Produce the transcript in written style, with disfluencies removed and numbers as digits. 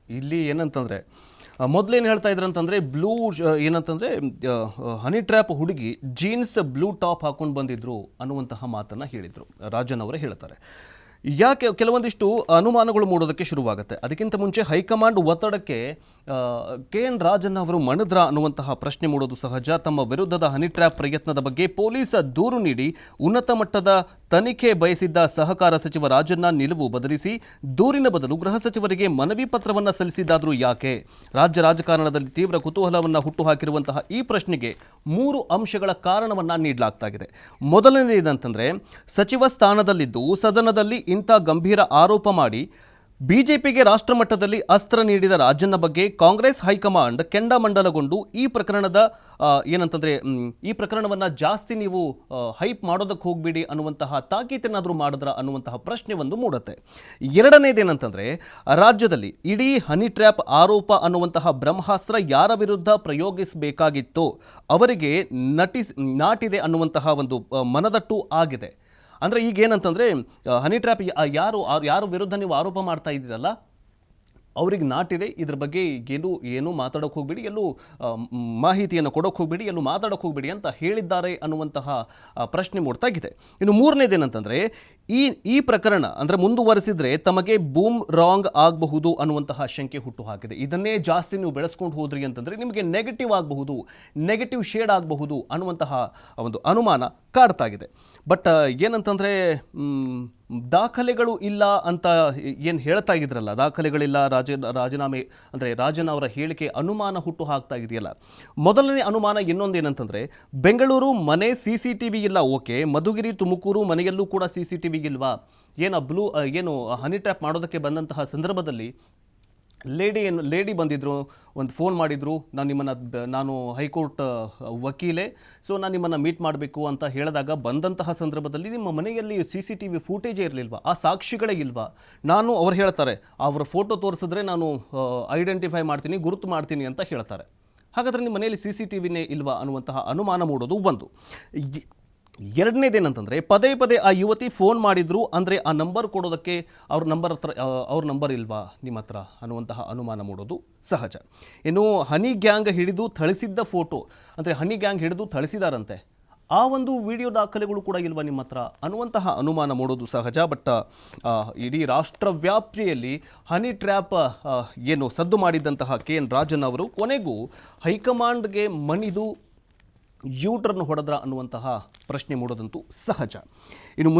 ಇಲ್ಲಿ ಏನಂತಂದರೆ ಮೊದಲೇನು ಹೇಳ್ತಾ ಇದ್ರು ಅಂತಂದರೆ ಏನಂತಂದರೆ ಹನಿ ಟ್ರ್ಯಾಪ್ ಹುಡುಗಿ ಜೀನ್ಸ್ ಬ್ಲೂ ಟಾಪ್ ಹಾಕೊಂಡು ಬಂದಿದ್ರು ಅನ್ನುವಂತಹ ಮಾತನ್ನು ಹೇಳಿದರು. ರಾಜನ್ ಅವರೇ ಹೇಳ್ತಾರೆ. ಯಾಕೆ ಕೆಲವೊಂದಿಷ್ಟು ಅನುಮಾನಗಳು ಮೂಡೋದಕ್ಕೆ ಶುರುವಾಗುತ್ತೆ. ಅದಕ್ಕಿಂತ ಮುಂಚೆ ಹೈಕಮಾಂಡ್ ಒತ್ತಡಕ್ಕೆ KN ರಾಜನ್ ಅವರು ಮಣಿದ್ರ ಅನ್ನುವಂತಹ ಪ್ರಶ್ನೆ ಮೂಡೋದು ಸಹಜ. ತಮ್ಮ ವಿರುದ್ಧದ ಹನಿ ಟ್ರ್ಯಾಪ್ ಪ್ರಯತ್ನದ ಬಗ್ಗೆ ಪೊಲೀಸ್ ದೂರು ನೀಡಿ ಉನ್ನತ ಮಟ್ಟದ ತನಿಖೆ ಬಯಸಿದ್ದ ಸಹಕಾರ ಸಚಿವ ರಾಜನ್ನ ನಿಲುವು ಬದಲಿಸಿ ದೂರಿನ ಬದಲು ಗೃಹ ಸಚಿವರಿಗೆ ಮನವಿ ಪತ್ರವನ್ನು ಸಲ್ಲಿಸಿದ್ದಾದರೂ ಯಾಕೆ? ರಾಜ್ಯ ರಾಜಕಾರಣದಲ್ಲಿ ತೀವ್ರ ಕುತೂಹಲವನ್ನು ಹುಟ್ಟುಹಾಕಿರುವಂತಹ ಈ ಪ್ರಶ್ನೆಗೆ 3 ಅಂಶಗಳ ಕಾರಣವನ್ನು ನೀಡಲಾಗ್ತಾಗಿದೆ. ಮೊದಲನೇದೇನಂತಂದರೆ, ಸಚಿವ ಸ್ಥಾನದಲ್ಲಿದ್ದು ಸದನದಲ್ಲಿ ಇಂಥ ಗಂಭೀರ ಆರೋಪ ಮಾಡಿ ಬಿಜೆಪಿಗೆ ರಾಷ್ಟ್ರಮಟ್ಟದಲ್ಲಿ ಅಸ್ತ್ರ ನೀಡಿದ ರಾಜನ್ನ ಬಗ್ಗೆ ಕಾಂಗ್ರೆಸ್ ಹೈಕಮಾಂಡ್ ಕೆಂಡಾಮಂಡಲಗೊಂಡು ಈ ಪ್ರಕರಣವನ್ನು ಜಾಸ್ತಿ ನೀವು ಹೈಪ್ ಮಾಡೋದಕ್ಕೆ ಹೋಗಬೇಡಿ ಅನ್ನುವಂತಹ ತಾಕೀತೇನಾದರೂ ಮಾಡಿದ್ರ ಅನ್ನುವಂತಹ ಪ್ರಶ್ನೆ ಒಂದು ಮೂಡುತ್ತೆ. ಎರಡನೇದೇನಂತಂದರೆ, ರಾಜ್ಯದಲ್ಲಿ ಇಡೀ ಹನಿ ಟ್ರ್ಯಾಪ್ ಆರೋಪ ಅನ್ನುವಂತಹ ಬ್ರಹ್ಮಾಸ್ತ್ರ ಯಾರ ವಿರುದ್ಧ ಪ್ರಯೋಗಿಸಬೇಕಾಗಿತ್ತೋ ಅವರಿಗೆ ನಾಟಿದೆ ಅನ್ನುವಂತಹ ಒಂದು ಮನದಟ್ಟು ಆಗಿದೆ. ಅಂದರೆ ಈಗೇನಂತಂದರೆ, ಹನಿ ಟ್ರ್ಯಾಪ್ ಯಾರು ವಿರುದ್ಧ ನೀವು ಆರೋಪ ಮಾಡ್ತಾ ಇದ್ದೀರಲ್ಲ ಅವ್ರಿಗೆ ನಾಟಿದೆ. ಇದ್ರ ಬಗ್ಗೆ ಏನು ಮಾತಾಡೋಕೆ ಹೋಗಬೇಡಿ, ಎಲ್ಲೂ ಮಾಹಿತಿಯನ್ನು ಕೊಡೋಕೆ ಹೋಗಬೇಡಿ, ಎಲ್ಲೂ ಮಾತಾಡೋಕೆ ಹೋಗಬೇಡಿ ಅಂತ ಹೇಳಿದ್ದಾರೆ ಅನ್ನುವಂತಹ ಪ್ರಶ್ನೆ ಮೂಡ್ತಾಗಿದೆ. ಇನ್ನು ಮೂರನೇದೇನಂತಂದರೆ, ಈ ಪ್ರಕರಣ ಅಂದರೆ ಮುಂದುವರೆಸಿದರೆ ತಮಗೆ ಬೂಮ್ ರಾಂಗ್ ಆಗಬಹುದು ಅನ್ನುವಂತಹ ಶಂಕೆ ಹುಟ್ಟು ಹಾಕಿದೆ. ಇದನ್ನೇ ಜಾಸ್ತಿ ನೀವು ಬೆಳೆಸ್ಕೊಂಡು ಹೋದ್ರಿ ಅಂತಂದರೆ ನಿಮಗೆ ನೆಗೆಟಿವ್ ಆಗಬಹುದು, ನೆಗೆಟಿವ್ ಶೇಡ್ ಆಗಬಹುದು ಅನ್ನುವಂತಹ ಒಂದು ಅನುಮಾನ ಕಾಡ್ತಾಗಿದೆ. ಬಟ್ ಏನಂತಂದರೆ, ದಾಖಲೆಗಳು ಇಲ್ಲ ಅಂತ ಏನು ಹೇಳ್ತಾ ಇದ್ರಲ್ಲ, ದಾಖಲೆಗಳಿಲ್ಲ, ರಾಜೀನಾಮೆ ಅಂದರೆ ರಾಜನ್ ಅವರ ಹೇಳಿಕೆ ಅನುಮಾನ ಹುಟ್ಟು ಹಾಕ್ತಾ ಇದೆಯಲ್ಲ. ಮೊದಲನೇ ಅನುಮಾನ ಇನ್ನೊಂದೇನಂತಂದರೆ, ಬೆಂಗಳೂರು ಮನೆ CCTV ಇಲ್ಲ, ಓಕೆ, ಮಧುಗಿರಿ ತುಮಕೂರು ಮನೆಯಲ್ಲೂ ಕೂಡ CCTV ಇಲ್ವಾ? ಏನು ಹನಿ ಟ್ರ್ಯಾಪ್ ಮಾಡೋದಕ್ಕೆ ಬಂದಂತಹ ಸಂದರ್ಭದಲ್ಲಿ ಲೇಡಿ ಬಂದಿದ್ದರು, ಒಂದು ಫೋನ್ ಮಾಡಿದರು, ನಾನು ಹೈಕೋರ್ಟ್ ವಕೀಲೆ, ಸೊ ನಾನು ನಿಮ್ಮನ್ನು ಮೀಟ್ ಮಾಡಬೇಕು ಅಂತ ಹೇಳಿದಾಗ ಬಂದಂತಹ ಸಂದರ್ಭದಲ್ಲಿ ನಿಮ್ಮ ಮನೆಯಲ್ಲಿ CCTV ಫೂಟೇಜೇ ಇರಲಿಲ್ವಾ? ಆ ಸಾಕ್ಷಿಗಳೇ ಇಲ್ವಾ? ಅವ್ರು ಹೇಳ್ತಾರೆ, ಅವರ ಫೋಟೋ ತೋರಿಸಿದ್ರೆ ನಾನು ಐಡೆಂಟಿಫೈ ಮಾಡ್ತೀನಿ, ಗುರುತು ಮಾಡ್ತೀನಿ ಅಂತ ಹೇಳ್ತಾರೆ. ಹಾಗಾದರೆ ನಿಮ್ಮ ಮನೆಯಲ್ಲಿ CCTVನೇ ಇಲ್ವಾ ಅನ್ನುವಂತಹ ಅನುಮಾನ ಮೂಡೋದು ಒಂದು. ಎರಡನೇದೇನಂತಂದರೆ, ಪದೇ ಪದೇ ಆ ಯುವತಿ ಫೋನ್ ಮಾಡಿದ್ರು ಅಂದರೆ ಆ ನಂಬರ್ ಕೊಡೋದಕ್ಕೆ ಅವ್ರ ನಂಬರ್ ಇಲ್ವಾ ನಿಮ್ಮ ಹತ್ರ ಅನ್ನುವಂತಹ ಅನುಮಾನ ಮೂಡೋದು ಸಹಜ. ಇನ್ನು ಹನಿ ಗ್ಯಾಂಗ್ ಹಿಡಿದು ಥಳಿಸಿದ್ದ ಫೋಟೋ ಅಂದರೆ ಹನಿ ಗ್ಯಾಂಗ್ ಹಿಡಿದು ಥಳಿಸಿದಾರಂತೆ, ಆ ಒಂದು ವಿಡಿಯೋ ದಾಖಲೆಗಳು ಕೂಡ ಇಲ್ವಾ ನಿಮ್ಮ ಹತ್ರ ಅನ್ನುವಂತಹ ಅನುಮಾನ ಮೂಡೋದು ಸಹಜ. ಬಟ್ ಇಡೀ ರಾಷ್ಟ್ರವ್ಯಾಪ್ತಿಯಲ್ಲಿ ಹನಿ ಟ್ರ್ಯಾಪ್ ಸದ್ದು ಮಾಡಿದ್ದಂತಹ KN ರಾಜನ್ ಅವರು ಕೊನೆಗೂ ಹೈಕಮಾಂಡ್ಗೆ ಮಣಿದು ಯೂಟರ್ನ್ ಹೊಡೆದ್ರ ಅನ್ನುವಂತಹ ಪ್ರಶ್ನೆ ಮೂಡೋದಂತೂ ಸಹಜ. ಇನ್ನು